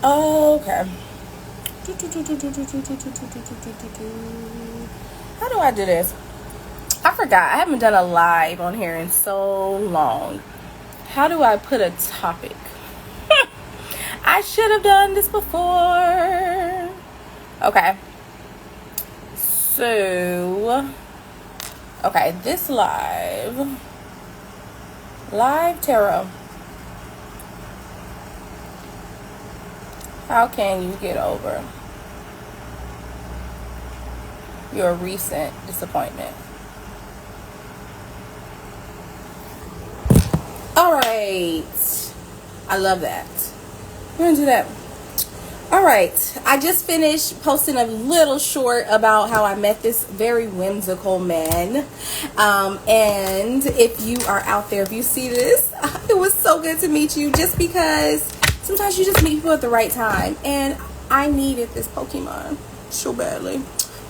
Okay. How do I do this? I forgot. I haven't done a live on here in so long. How do I put a topic? I should have done this before. Okay. So, okay, this live tarot. How can you get over your recent disappointment? All right. I love that. We're going to do that. All right. I just finished posting a little short about how I met this very whimsical man. And if you are out there, if you see this, it was so good to meet you, just because sometimes you just meet people at the right time. And I needed this Pokemon so badly.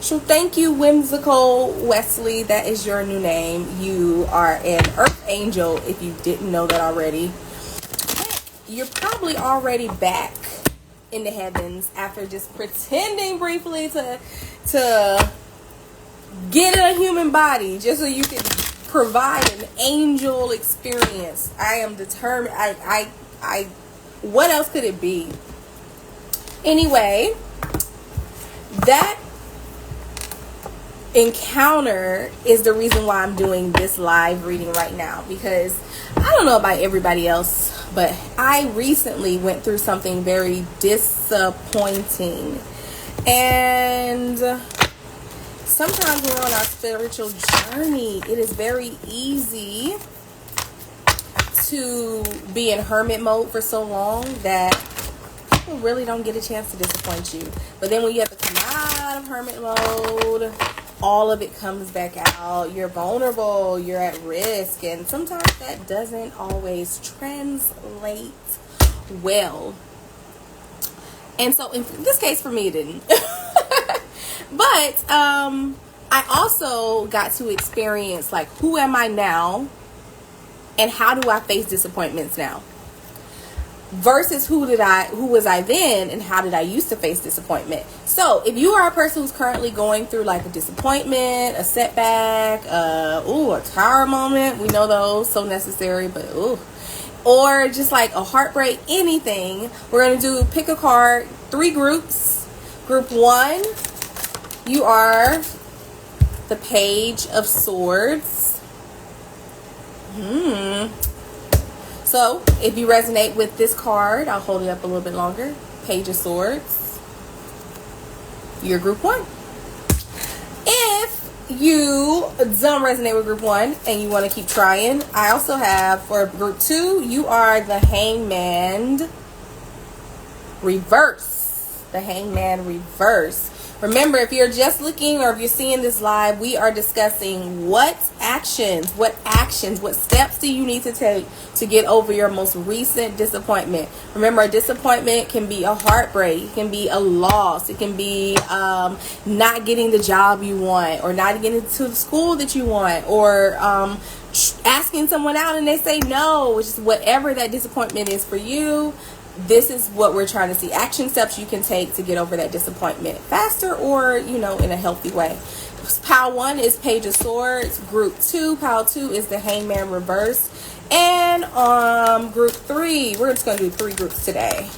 So thank you, Whimsical Wesley. That is your new name. You are an Earth Angel, if you didn't know that already. You're probably already back in the heavens after just pretending briefly to get in a human body just so you can provide an angel experience. I am determined. I what else could it be? Anyway, that encounter is the reason why I'm doing this live reading right now, because I don't know about everybody else, but I recently went through something very disappointing. And sometimes we're on our spiritual journey, it is very easy to be in hermit mode for so long that people really don't get a chance to disappoint you. But then when you have to come out of hermit mode, all of it comes back out. You're vulnerable, you're at risk, and sometimes that doesn't always translate well. And so in this case for me, it didn't. But I also got to experience, like, who am I now and how do I face disappointments now, versus who was I then and how did I used to face disappointment. So if you are a person who's currently going through like a disappointment, a setback, a tower moment, we know those, so necessary, but or just like a heartbreak, anything, we're going to pick a card, 3 groups. Group 1, you are the Page of Swords. So if you resonate with this card, I'll hold it up a little bit longer. Page of Swords. You're group 1. If you don't resonate with group 1 and you want to keep trying, I also have for group 2, you are the Hangman Reverse. The Hangman Reverse. Remember, if you're just looking or if you're seeing this live, we are discussing what steps do you need to take to get over your most recent disappointment. Remember, a disappointment can be a heartbreak, it can be a loss, it can be not getting the job you want, or not getting to the school that you want, or asking someone out and they say no, which is whatever that disappointment is for you. This is what we're trying to see. Action steps you can take to get over that disappointment faster, or, in a healthy way. Pile 1 is Page of Swords. Group 2, Pile 2 is the Hangman Reverse. And group 3, we're just going to do 3 groups today.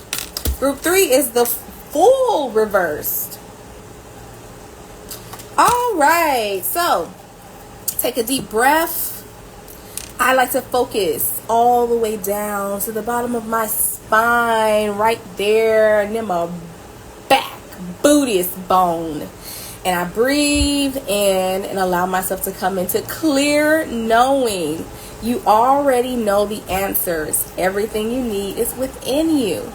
Group 3 is the Fool Reversed. All right. So, take a deep breath. I like to focus all the way down to the bottom of my spine, right there near my back, bootiest bone. And I breathe in and allow myself to come into clear knowing. You already know the answers. Everything you need is within you.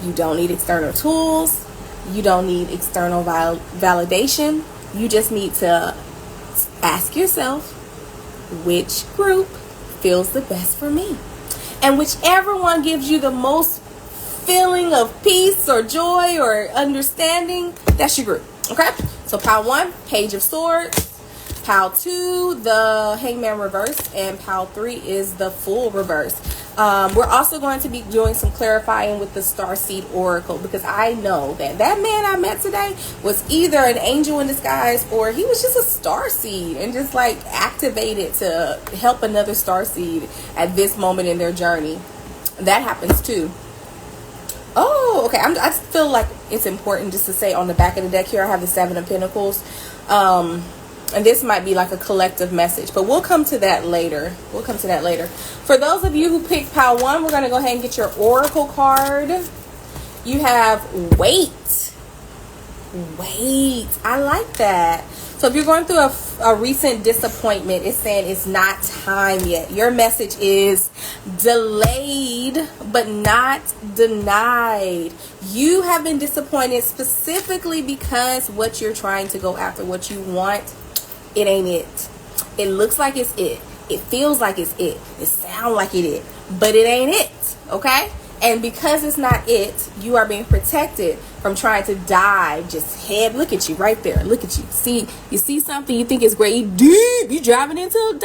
You don't need external tools. You don't need external validation. You just need to ask yourself, which group feels the best for me? And whichever one gives you the most feeling of peace or joy or understanding, that's your group. Okay? So pile 1, Page of Swords. Pile 2, the Hangman Reverse. And pile 3 is the Fool Reverse. We're also going to be doing some clarifying with the Starseed Oracle, because I know that that man I met today was either an angel in disguise or he was just a starseed and just like activated to help another starseed at this moment in their journey. That happens too. Oh, okay. I feel like it's important just to say on the back of the deck here, I have the Seven of Pentacles. And this might be like a collective message, but we'll come to that later. We'll come to that later. For those of you who picked pile 1, we're going to go ahead and get your oracle card. You have wait. Wait. I like that. So if you're going through a recent disappointment, it's saying it's not time yet. Your message is delayed, but not denied. You have been disappointed specifically because what you're trying to go after, what you want, it ain't it. It looks like it's it. It feels like it's it. It sounds like it is. But it ain't it. Okay? And because it's not it, you are being protected from trying to dive just head. Look at you right there. Look at you. See, you see something you think is great. You diving into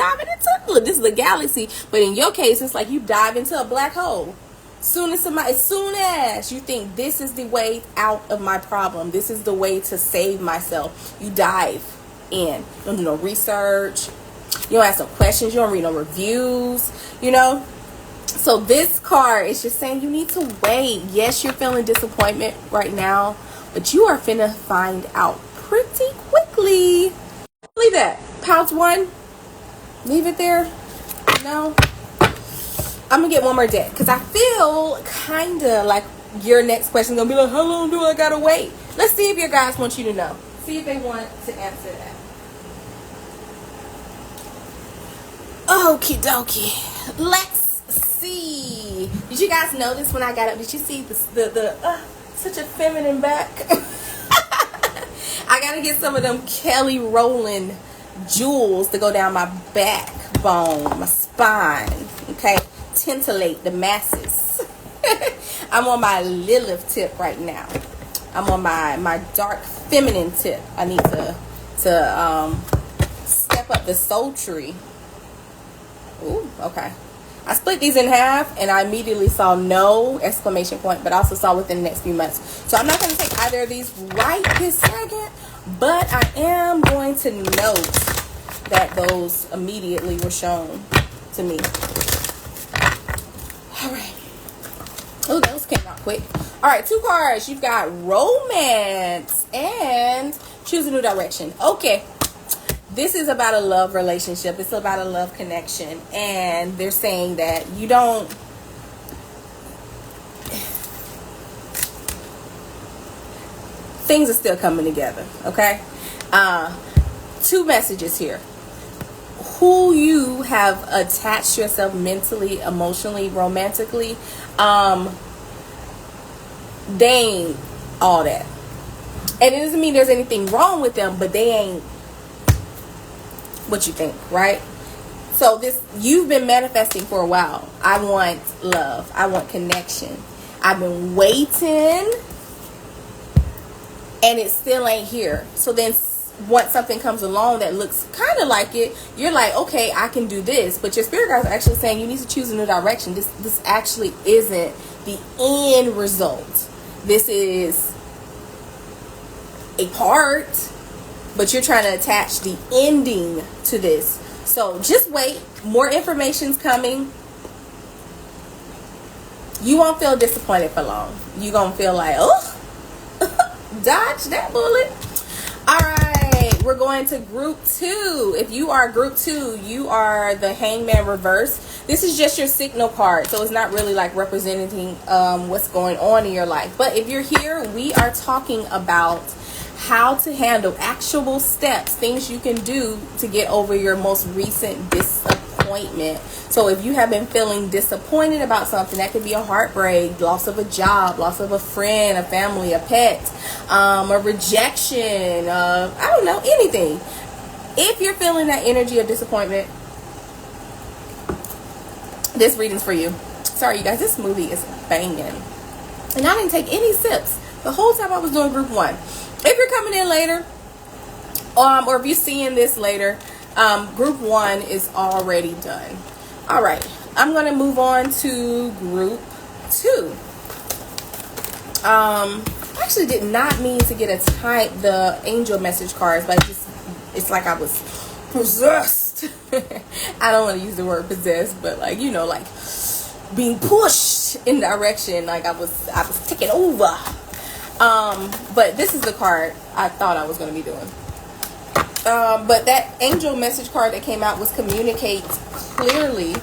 look, this is a galaxy. But in your case, it's like you dive into a black hole. As soon as you think this is the way out of my problem, this is the way to save myself, you dive in. You don't do no research. You don't ask no questions. You don't read no reviews. You know. So this card is just saying you need to wait. Yes, you're feeling disappointment right now, but you are finna find out pretty quickly. Leave that. Pouch 1. Leave it there. No. I'm gonna get one more deck because I feel kind of like your next question is gonna be like, how long do I gotta wait? Let's see if your guys want you to know. See if they want to answer that. Okie dokie. Let's see. Did you guys notice when I got up? Did you see the such a feminine back? I gotta get some of them Kelly Rowland jewels to go down my backbone, my spine. Okay, tintillate the masses. I'm on my Lilith tip right now. I'm on my dark feminine tip. I need to step up the sultry. Ooh, okay. I split these in half and I immediately saw no exclamation point, but I also saw within the next few months. So I'm not going to take either of these right this second, but I am going to note that those immediately were shown to me. All right. Oh, those came out quick. All right, 2 cards. You've got romance and choose a new direction. Okay. This is about a love relationship. It's about a love connection. And they're saying that you don't... Things are still coming together, okay? 2 messages here. Who you have attached yourself mentally, emotionally, romantically, they ain't all that. And it doesn't mean there's anything wrong with them, but they ain't what you think, right? So this, you've been manifesting for a while. I want love. I want connection. I've been waiting and it still ain't here. So then once something comes along that looks kind of like it, you're like, okay, I can do this. But your spirit guides are actually saying you need to choose a new direction. This actually isn't the end result. This is a part, but you're trying to attach the ending to this. So just wait. More information's coming. You won't feel disappointed for long. You're going to feel like, oh, dodge that bullet. All right. We're going to group 2. If you are group 2, you are the Hangman reverse. This is just your signal card. So it's not really like representing what's going on in your life. But if you're here, we are talking about how to handle actual steps, things you can do to get over your most recent disappointment. So if you have been feeling disappointed about something, that could be a heartbreak, loss of a job, loss of a friend, a family, a pet, a rejection, I don't know, anything. If you're feeling that energy of disappointment, this reading's for you. Sorry, you guys, this smoothie is banging. And I didn't take any sips the whole time I was doing group 1. If you're coming in later, or if you're seeing this later, group 1 is already done. All right, I'm going to move on to group 2. I actually did not mean to get the angel message cards, but it's like I was possessed. I don't want to use the word possessed, but like, you know, like being pushed in direction, like I was taking over. But this is the card I thought I was going to be doing. But that angel message card that came out was communicate clearly.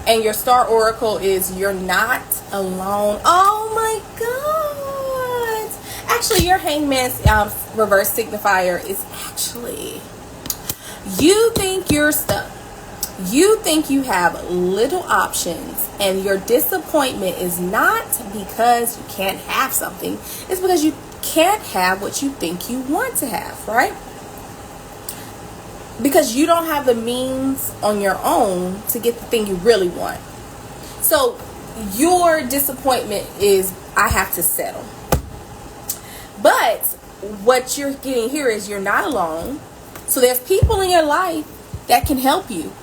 And your star oracle is you're not alone. Oh my God. Actually, your hangman's reverse signifier is actually, you think you're stuck. You think you have little options, and your disappointment is not because you can't have something. It's because you can't have what you think you want to have, right? Because you don't have the means on your own to get the thing you really want. So your disappointment is, I have to settle. But what you're getting here is you're not alone. So there's people in your life that can help you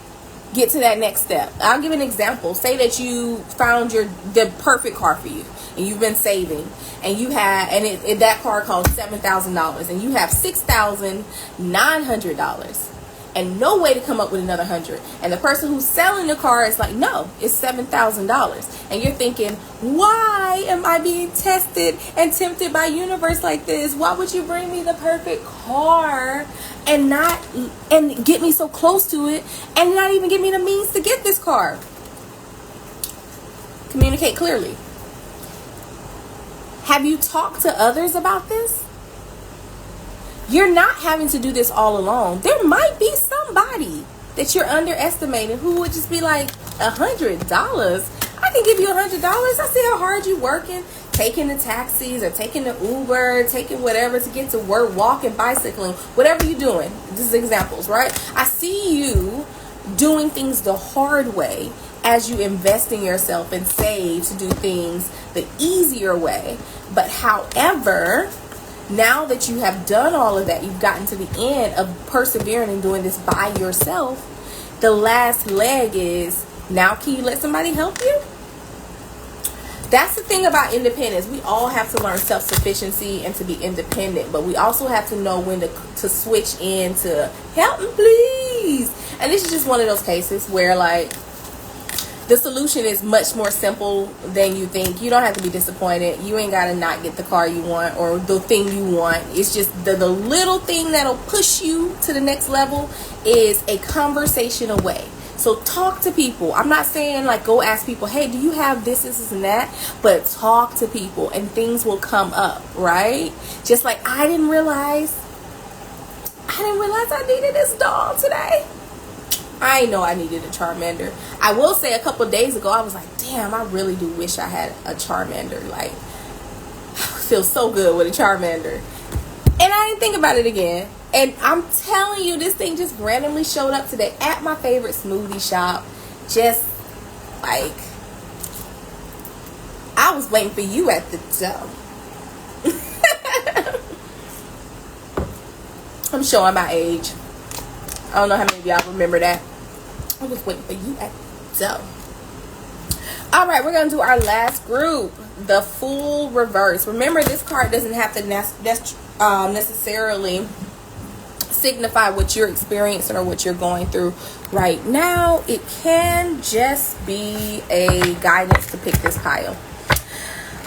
get to that next step. I'll give an example. Say that you found the perfect car for you, and you've been saving, and you have, and that car costs $7,000, and you have $6,900. And no way to come up with another 100. And the person who's selling the car is like, no, it's $7,000. And you're thinking, why am I being tested and tempted by universe like this? Why would you bring me the perfect car and get me so close to it and not even give me the means to get this car? Communicate clearly. Have you talked to others about this? You're not having to do this all alone. There might be somebody that you're underestimating who would just be like, $100? I can give you $100. I see how hard you're working, taking the taxis or taking the Uber, taking whatever to get to work, walking, bicycling, whatever you're doing. This is examples, right? I see you doing things the hard way as you invest in yourself and save to do things the easier way. But however, now that you have done all of that, you've gotten to the end of persevering and doing this by yourself. The last leg is, now can you let somebody help you? That's the thing about independence. We all have to learn self-sufficiency and to be independent, but we also have to know when to switch in to help me, please. And this is just one of those cases where, like, the solution is much more simple than you think. You don't have to be disappointed. You ain't got to not get the car you want or the thing you want. It's just the little thing that'll push you to the next level is a conversation away. So talk to people. I'm not saying like go ask people, hey, do you have this, and that? But talk to people and things will come up, right? Just like I didn't realize I needed this doll today. I know I needed a Charmander. I will say a couple days ago, I was like, damn, I really do wish I had a Charmander. Like, I feel so good with a Charmander. And I didn't think about it again. And I'm telling you, this thing just randomly showed up today at my favorite smoothie shop. Just like, I was waiting for you at the door. I'm showing my age. I don't know how many of y'all remember that. I was waiting for you at the door. All right, we're going to do our last group, the Fool reverse. Remember, this card doesn't have to necessarily signify what you're experiencing or what you're going through right now. It can just be a guidance to pick this pile.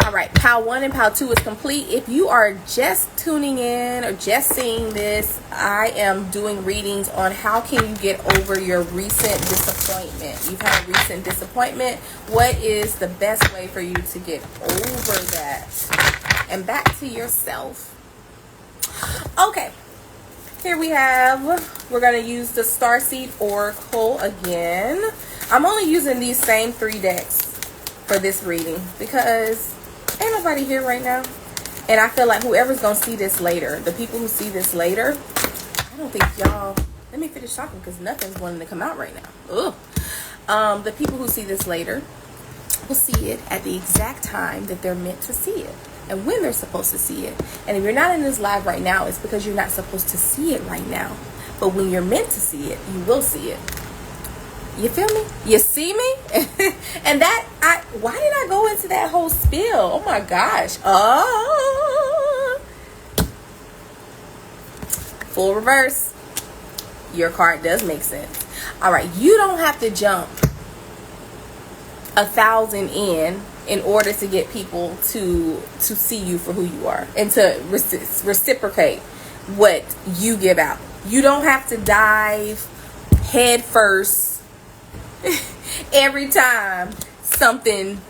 All right, pile 1 and pile 2 is complete. If you are just tuning in or just seeing this, I am doing readings on how can you get over your recent disappointment. You've had a recent disappointment. What is the best way for you to get over that and back to yourself? Okay, here we have, we're going to use the Starseed Oracle again. I'm only using these same 3 decks for this reading because ain't nobody here right now, and I feel like whoever's gonna see this later, the people who see this later, I don't think y'all, let me finish talking because nothing's wanting to come out right now. Ugh. The people who see this later will see it at the exact time that they're meant to see it and when they're supposed to see it. And if you're not in this live right now, it's because you're not supposed to see it right now. But when you're meant to see it, you will see it. You feel me? You see me? And why did I go into that whole spiel? Oh my gosh. Oh. Full reverse. Your card does make sense. All right. You don't have to jump 1,000 in order to get people to see you for who you are and to reciprocate what you give out. You don't have to dive head first every time something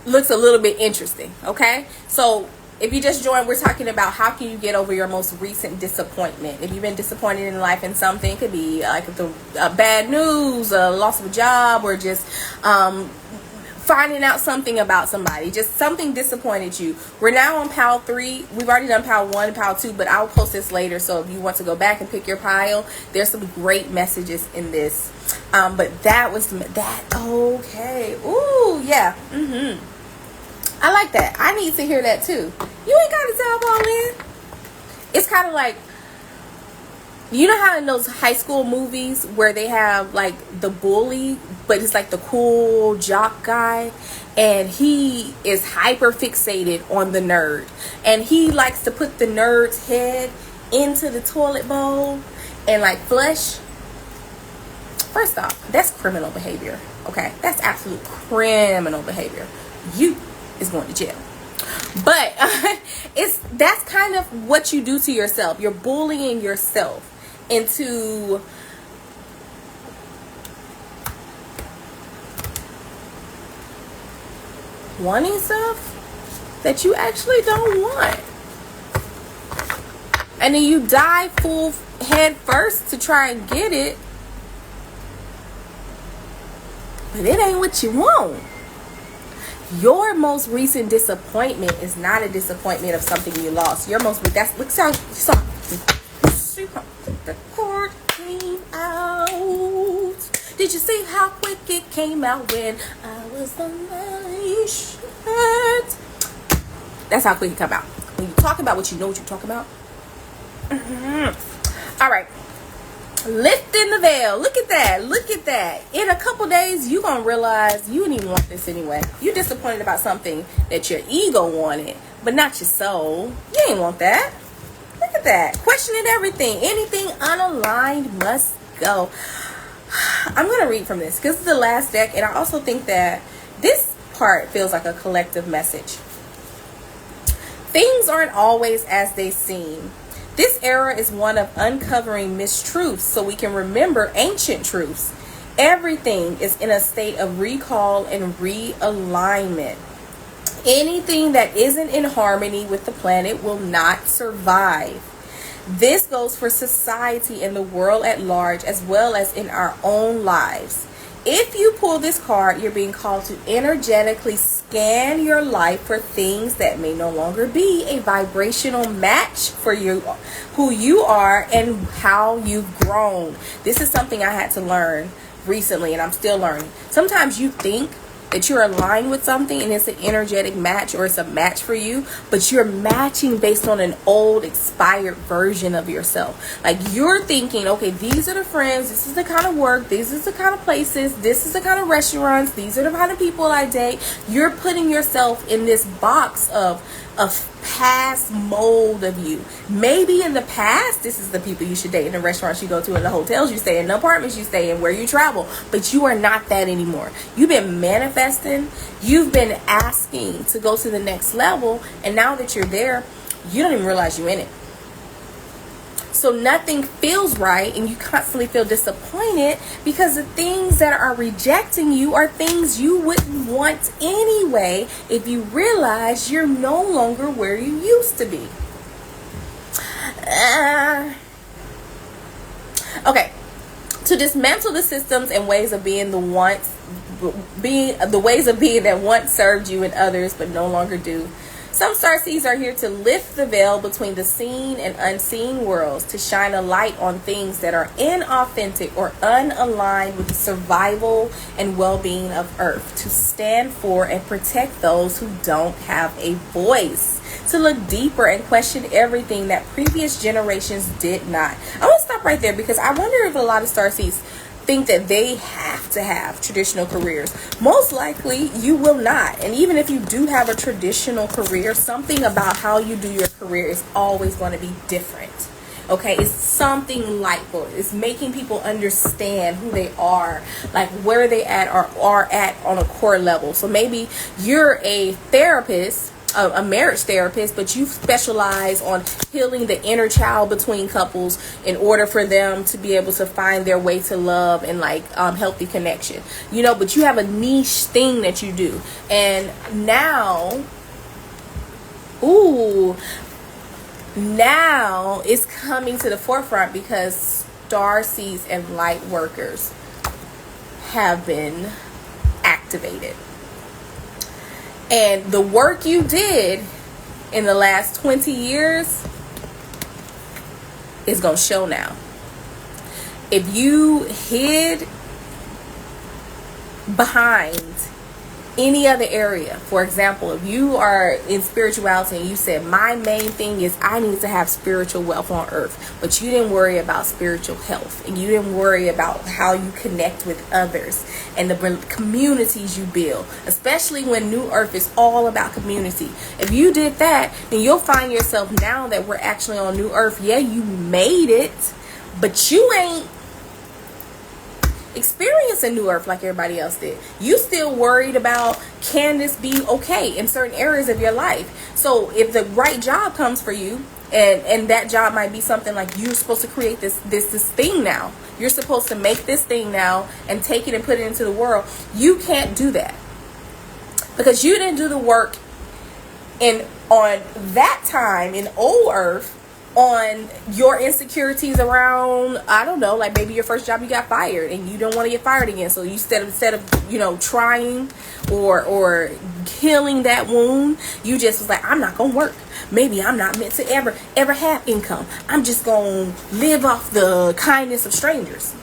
looks a little bit interesting. Okay, so if you just joined, we're talking about how can you get over your most recent disappointment. If you've been disappointed in life in something, it could be like bad news, a loss of a job, or just finding out something about somebody, just something disappointed you. We're now on pile 3. We've already done pile 1 and pile 2, but I'll post this later, so if you want to go back and pick your pile, there's some great messages in this. But that was that. Okay. Ooh, yeah. I like that. I need to hear that too. You ain't got to tell all in. It's kind of like, you know how in those high school movies where they have like the bully, but it's like the cool jock guy, and he is hyper fixated on the nerd, and he likes to put the nerd's head into the toilet bowl and like flush. First off, that's criminal behavior. Okay, that's absolute criminal behavior. You is going to jail. But that's kind of what you do to yourself. You're bullying yourself into wanting stuff that you actually don't want, and then you dive full head first to try and get it, but it ain't what you want. Your most recent disappointment is not a disappointment of something you lost. Your most, that's, look how the cord came out. Did you see how quick it came out when I was on my shirt? That's how quick it come out. When you talk about what you know what you're talking about. All right. Lifting the veil. Look at that. Look at that. In a couple days, you're going to realize you didn't even want this anyway. You're disappointed about something that your ego wanted, but not your soul. You ain't want that. Look at that. Questioning everything. Anything unaligned must go. I'm going to read from this because it's the last deck, and I also think that this part feels like a collective message. Things aren't always as they seem. This era is one of uncovering mistruths so we can remember ancient truths. Everything is in a state of recall and realignment. Anything that isn't in harmony with the planet will not survive. This goes for society and the world at large, as well as in our own lives. If you pull this card, you're being called to energetically scan your life for things that may no longer be a vibrational match for you, who you are, and how you've grown. This is something I had to learn recently, and I'm still learning. Sometimes you think that you're aligned with something and it's an energetic match, or it's a match for you, but you're matching based on an old expired version of yourself. Like, you're thinking, okay, these are the friends, this is the kind of work, these is the kind of places, this is the kind of restaurants, these are the kind of people I date. You're putting yourself in this box of past mold of you. Maybe in the past, this is the people you should date in the restaurants you go to, in the hotels you stay in, the apartments you stay in, where you travel. But you are not that anymore. You've been manifesting. You've been asking to go to the next level. And now that you're there, you don't even realize you're in it. So nothing feels right, and you constantly feel disappointed because the things that are rejecting you are things you wouldn't want anyway if you realize you're no longer where you used to be. Okay. To dismantle the systems and ways of being the ways of being that once served you and others but no longer do. Some starseeds are here to lift the veil between the seen and unseen worlds, to shine a light on things that are inauthentic or unaligned with the survival and well-being of Earth, to stand for and protect those who don't have a voice, to look deeper and question everything that previous generations did not. I want to stop right there because I wonder if a lot of starseeds think that they have to have traditional careers. Most likely you will not. And even if you do have a traditional career, something about how you do your career is always going to be different. Okay, it's something like it's making people understand who they are, like where they at or are at on a core level. So maybe you're a therapist, a marriage therapist, but you specialize on healing the inner child between couples in order for them to be able to find their way to love and like healthy connection, you know, but you have a niche thing that you do. And now it's coming to the forefront because star seeds and light workers have been activated. And the work you did in the last 20 years is going to show now. If you hid behind any other area, for example, if you are in spirituality and you said, my main thing is I need to have spiritual wealth on earth, but you didn't worry about spiritual health, and you didn't worry about how you connect with others and the communities you build, especially when New Earth is all about community. If you did that, then you'll find yourself now that we're actually on New Earth. Yeah, you made it, but you ain't experience a New Earth like everybody else did. You still worried about, can this be okay in certain areas of your life? So if the right job comes for you, and that job might be something like you're supposed to create this thing now. You're supposed to make this thing now and take it and put it into the world. You can't do that because you didn't do the work on that time in old Earth on your insecurities around, I don't know, like maybe your first job you got fired and you don't want to get fired again. So you instead of you know, trying or healing that wound, you just was like, I'm not gonna work. Maybe I'm not meant to ever have income. I'm just gonna live off the kindness of strangers.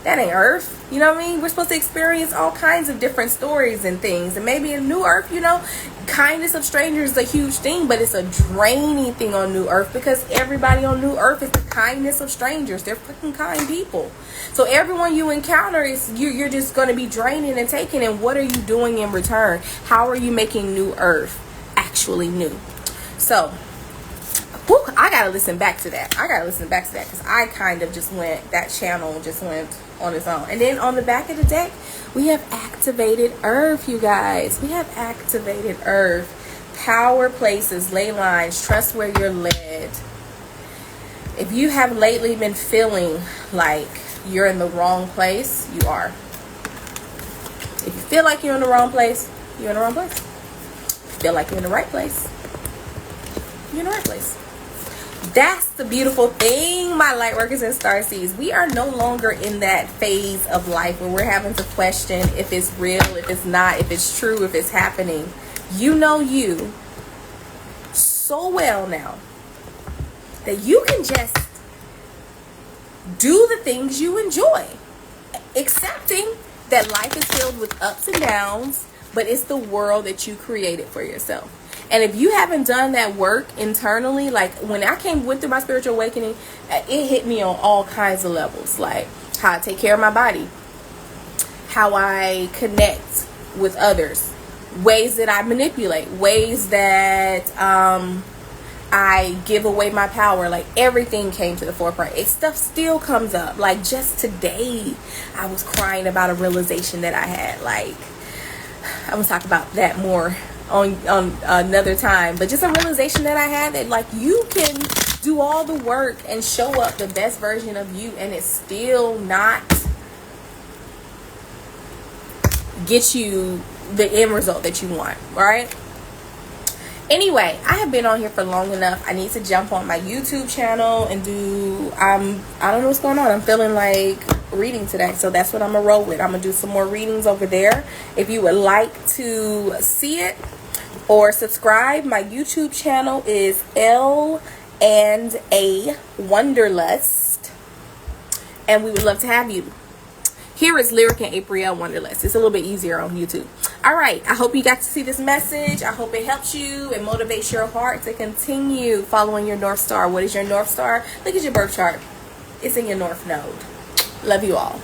That ain't Earth. You know what I mean? We're supposed to experience all kinds of different stories and things. And maybe in New Earth, you know, kindness of strangers is a huge thing, but it's a draining thing on New Earth because everybody on New Earth is the kindness of strangers. They're freaking kind people. So everyone you encounter is you're just going to be draining and taking. And what are you doing in return? How are you making New Earth actually new? So I gotta listen back to that. Because I kind of just went, that channel just went on its own. And then on the back of the deck, we have activated Earth, you guys. We have activated Earth. Power places, ley lines, trust where you're led. If you have lately been feeling like you're in the wrong place, you are. If you feel like you're in the wrong place, you're in the wrong place. If you feel like you're in the right place, you're in the right place. That's the beautiful thing, my light workers and star seeds. We are no longer in that phase of life where we're having to question if it's real, if it's not, if it's true, if it's happening. You know you so well now that you can just do the things you enjoy, accepting that life is filled with ups and downs, but it's the world that you created for yourself. And if you haven't done that work internally, like when I went through my spiritual awakening, it hit me on all kinds of levels, like how I take care of my body, how I connect with others, ways that I manipulate, ways that I give away my power. Like everything came to the forefront. Stuff still comes up. Like just today, I was crying about a realization that I had. Like I'm gonna talk about that more on another time, but just a realization that I had that like you can do all the work and show up the best version of you and it's still not get you the end result that you want, right? Anyway, I have been on here for long enough. I need to jump on my YouTube channel and do I don't know what's going on. I'm feeling like reading today, so that's what I'm gonna roll with. I'm gonna do some more readings over there. If you would like to see it or subscribe, my YouTube channel is L and A Wonderlust, and we would love to have you. Here is Lyric and April Wonderlust. It's a little bit easier on YouTube. All right, I hope you got to see this message. I hope it helps you and motivates your heart to continue following your North Star. What is your North Star? Look at your birth chart. It's in your North Node. Love you all.